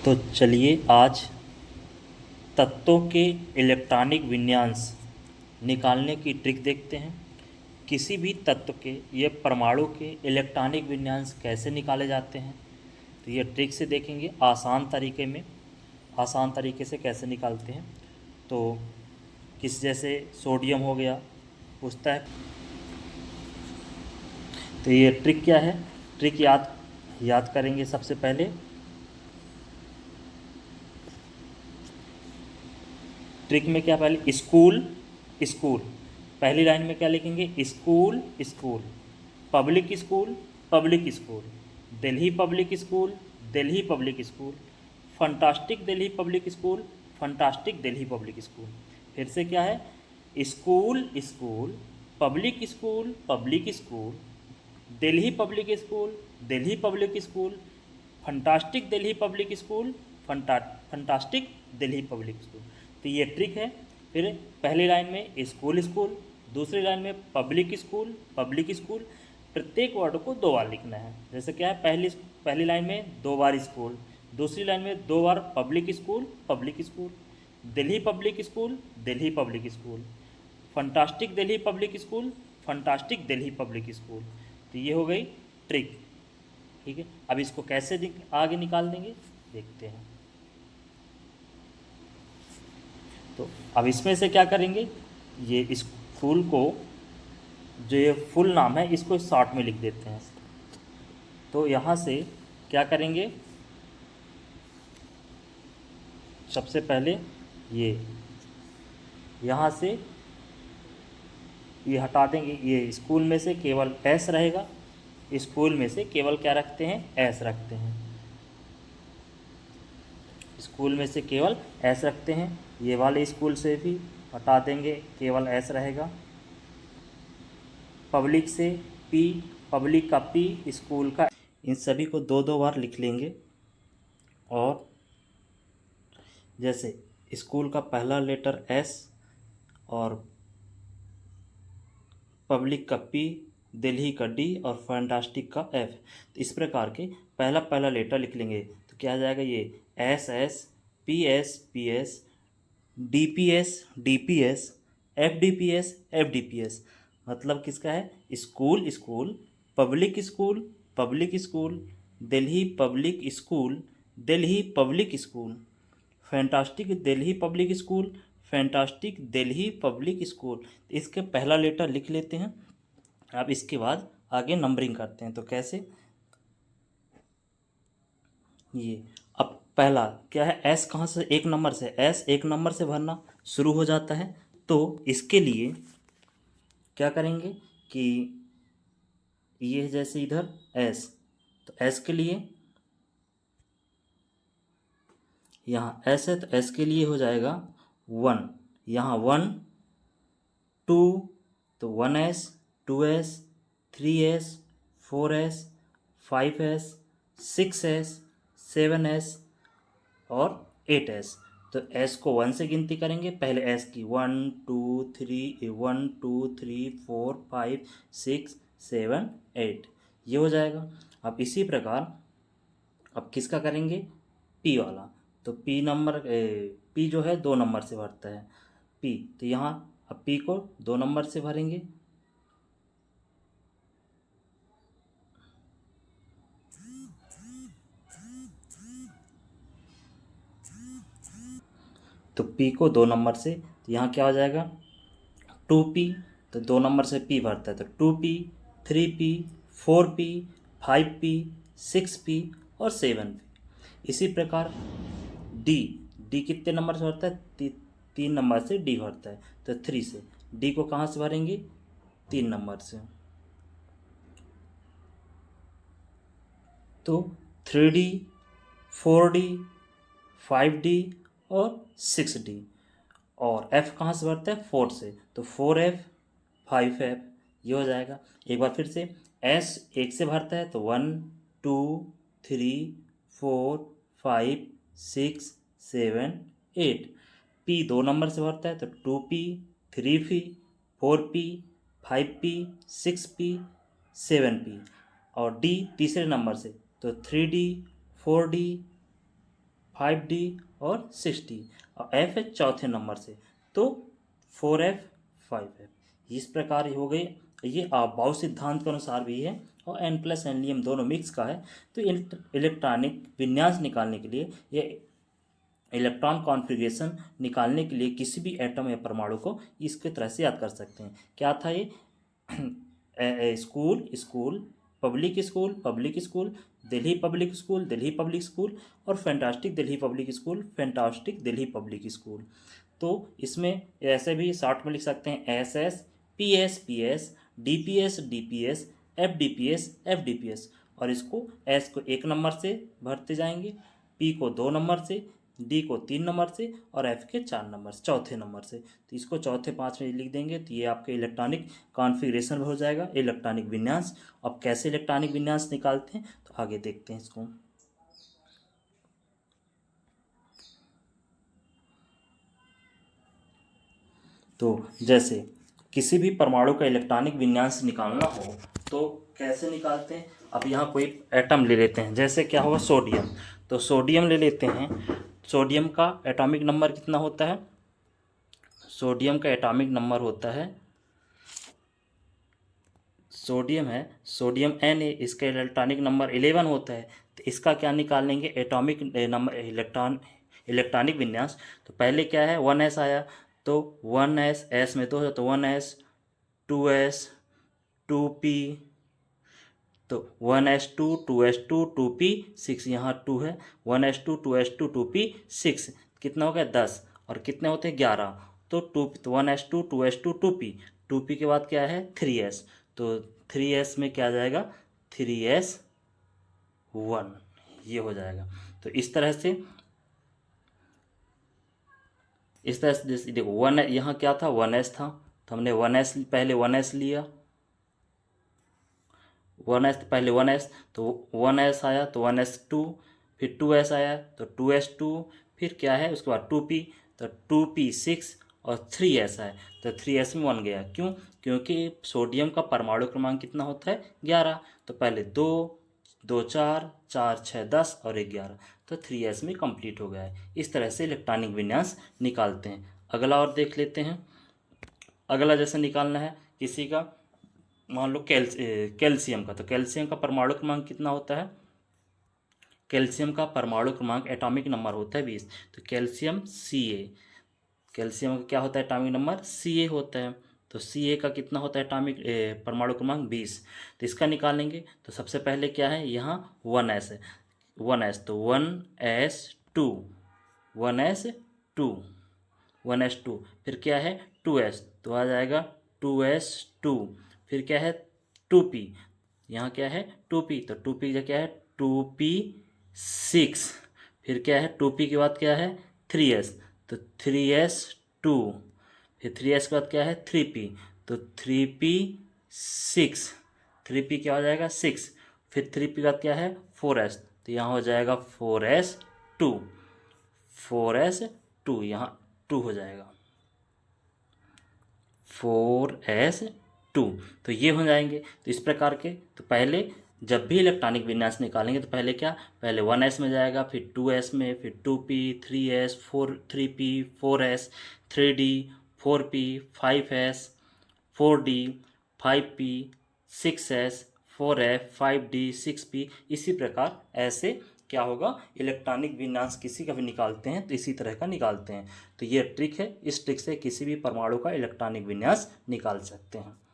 तो चलिए आज तत्वों के इलेक्ट्रॉनिक विन्यास निकालने की ट्रिक देखते हैं। किसी भी तत्व के ये परमाणु के इलेक्ट्रॉनिक विन्यास कैसे निकाले जाते हैं, तो ये ट्रिक से देखेंगे आसान तरीके से कैसे निकालते हैं। तो किस जैसे सोडियम हो गया, पूछता है। तो ये ट्रिक क्या है, ट्रिक याद करेंगे सबसे पहले। ट्रिक में क्या, पहले स्कूल स्कूल, पहली लाइन में क्या लिखेंगे, school school, public school public school, Delhi public school Delhi public school, fantastic Delhi public school fantastic Delhi public school. फिर से क्या है, school school public school Delhi public school Delhi public school, fantastic Delhi public school fantastic Delhi public school. तो ये trick है। फिर पहली line में स्कूल स्कूल, दूसरी लाइन में पब्लिक स्कूल। प्रत्येक वर्ड को दो बार लिखना है। जैसे क्या है, पहली लाइन में दो बार स्कूल, दूसरी लाइन में दो बार public school, Delhi public school, fantastic Delhi public school fantastic Delhi public school. तो ये हो गई ट्रिक। ठीक है, अब इसको कैसे आगे निकाल देंगे देखते हैं। तो अब इसमें से क्या करेंगे, ये स्कूल को, जो ये फुल नाम है, इसको शॉर्ट में लिख देते हैं। तो यहाँ से क्या करेंगे, सबसे पहले ये यहाँ से ये हटा देंगे। ये स्कूल में से केवल एस रहेगा, स्कूल में से केवल क्या रखते हैं, एस रखते हैं। स्कूल में से केवल एस रखते हैं। ये वाले स्कूल से भी हटा देंगे, केवल एस रहेगा। पब्लिक से पी, पब्लिक का पी, स्कूल का, इन सभी को दो दो बार लिख लेंगे। और जैसे स्कूल का पहला लेटर एस और पब्लिक का पी, दिल्ली का डी और फैंटास्टिक का एफ, तो इस प्रकार के पहला पहला लेटर लिख लेंगे। तो क्या आ जाएगा, ये S S P S D P S F D P S. मतलब किसका है, school school public school Delhi public school fantastic Delhi public school. इसके पहला लेटर लिख लेते हैं। अब इसके बाद आगे नंबरिंग करते हैं। तो कैसे, ये अब पहला क्या है, एस कहाँ से, एक नंबर से, एस एक नंबर से भरना शुरू हो जाता है। तो इसके लिए क्या करेंगे कि ये जैसे इधर एस, तो एस के लिए यहाँ एस है, तो एस के लिए हो जाएगा वन। यहाँ वन, टू, तो one S, two S, three S, four S, five S, six S, seven S और एट एस। तो एस को वन से गिनती करेंगे, पहले एस की 1 2 3 1 2 3 4 5 6 7 8, ये हो जाएगा। अब इसी प्रकार अब किसका करेंगे, पी वाला। तो पी जो है 2 नंबर से भरता है पी, तो यहाँ अब पी को 2 नंबर से भरेंगे। तो पी को 2 नंबर से, तो यहाँ क्या हो जाएगा, 2p। तो 2 नंबर से p भरता है, तो 2p, 3p, 4p, 5p, 6p और 7p। इसी प्रकार डी, डी कितने नंबर से भरता है, 3 नंबर से डी भरता है। तो 3 से डी को कहाँ से भरेंगे, 3 नंबर से। तो 3D, 4D, 5D और 6D। और F कहाँ से भरता है, 4 से, तो 4F 5F, ये हो जाएगा। एक बार फिर से, S एक से भरता है, तो 1 2 3 4 5 6 7 8। P 2 नंबर से भरता है, तो 2P, 3P, 4P, 5P, 6P, 7P। और D तीसरे नंबर से, तो 3D, 4D, 5D और 6D, और F है चौथे नंबर से, तो 4F 5F। इस प्रकार हो गई। ये अबाउ सिद्धांत के अनुसार भी है और N+N नियम दोनों मिक्स का है। तो इलेक्ट्रॉनिक विन्यास निकालने के लिए, ये इलेक्ट्रॉन कॉन्फ़िगरेशन निकालने के लिए किसी भी एटम या परमाणु को इसके तरह से याद कर सकते हैं। क्या था ये? School school, public school public school, Delhi public school Delhi public school, और fantastic Delhi public school fantastic Delhi public school. तो इसमें ऐसे भी शॉर्ट में लिख सकते हैं SS PS PS, DPS DPS, FDPS FDPS, और इसको S को 1 नंबर से भरते जाएंगे, P को 2 नंबर से, D को 3 नंबर से, और F के 4 नंबर से, चौथे नंबर से। तो इसको चौथे 5 में लिख देंगे तो ये आपके इलेक्ट्रॉनिक कॉन्फ़िगरेशन हो जाएगा, इलेक्ट्रॉनिक विन्यास। अब कैसे इलेक्ट्रॉनिक विन्यास निकालते हैं तो आगे देखते हैं इसको। तो जैसे किसी भी परमाणु का इलेक्ट्रॉनिक विन्यास निकालना हो तो कैसे निकालते हैं? अब यहाँ कोई एटम ले लेते हैं, जैसे क्या होगा सोडियम, तो सोडियम ले लेते हैं। सोडियम का एटॉमिक नंबर कितना होता है? सोडियम का एटॉमिक नंबर होता है, सोडियम है, सोडियम N है, इसका इलेक्ट्रॉनिक नंबर 11 होता है। तो इसका क्या निकालेंगे? एटॉमिक नंबर, इलेक्ट्रॉनिक विन्यास। तो पहले क्या है? 1s आया, तो 1s, S में 2 है तो 1s, 2s, 2p, तो 1s2, 2s2, 2p, 6, यहाँ 2 है, 1s2, 2s2, 2p, 6, कितना हो गया? 10, और कितने होते हैं? 11। तो 1s2, 2s2, 2p, 2p के बाद क्या है? 3s, तो 3s में क्या आ जाएगा? 3s1, ये हो जाएगा। तो इस तरह से जैसे देखो 1, यहाँ क्या था? 1s था, तो हमने 1s पहले 1s लिया, 1s पहले 1s, तो 1s आया तो 1s2, फिर 2s आया तो 2s2, फिर क्या है? उसके बाद 2p, तो 2p 6, और 3s आया तो 3s में 1 गया। क्यों? क्योंकि सोडियम का परमाणु क्रमांक कितना होता है? 11। तो पहले 2 2 4 4 6 10 और 11, तो 3s में कंप्लीट हो गया है। इस तरह से इलेक्ट्रॉनिक विन्यास निकालते हैं। अगला और देख लेते हैं। अगला जैसे निकालना है किसी का, मान लो कैल्शियम का, तो कैल्शियम का परमाणु क्रमांक कितना होता है? कैल्शियम का परमाणु क्रमांक एटॉमिक नंबर होता है 20। तो कैल्शियम Ca, कैल्शियम का क्या होता है? एटॉमिक नंबर Ca होता है। तो Ca का कितना होता है एटॉमिक परमाणु क्रमांक? 20। तो इसका निकालेंगे तो सबसे पहले क्या है? यहाँ 1s है, 1s, तो 1s2, 1s2, 1s2, फिर क्या है? 2s, तो आ जाएगा 2s2, फिर क्या है? 2p, यहाँ क्या है? 2p, तो 2p का क्या है? 2p6, फिर क्या है? 2p के बाद क्या है? 3s, तो 3s2, फिर 3s के बाद क्या है? 3p, तो 3p6, 3p क्या हो जाएगा? 6, फिर 3p के बाद क्या है? 4s, तो यहाँ हो जाएगा 4s2, 4s2, यहाँ 2 हो जाएगा 4s2। तो ये हो जाएंगे। तो इस प्रकार के, तो पहले जब भी इलेक्ट्रॉनिक विन्यास निकालेंगे तो पहले क्या? पहले 1s में जाएगा, फिर 2s में, फिर 2p, 3s, 3p, 4s, 3d, 4p, 5s, 4d, 5p, 6s, 4f, 5d, 6p, इसी प्रकार ऐसे क्या होगा? इलेक्ट्रॉनिक विन्यास किसी का भी निकालते हैं तो इसी तरह का निकालते हैं। तो ये ट्रिक है, इस ट्रिक से किसी भी परमाणु का इलेक्ट्रॉनिक विन्यास निकाल सकते हैं।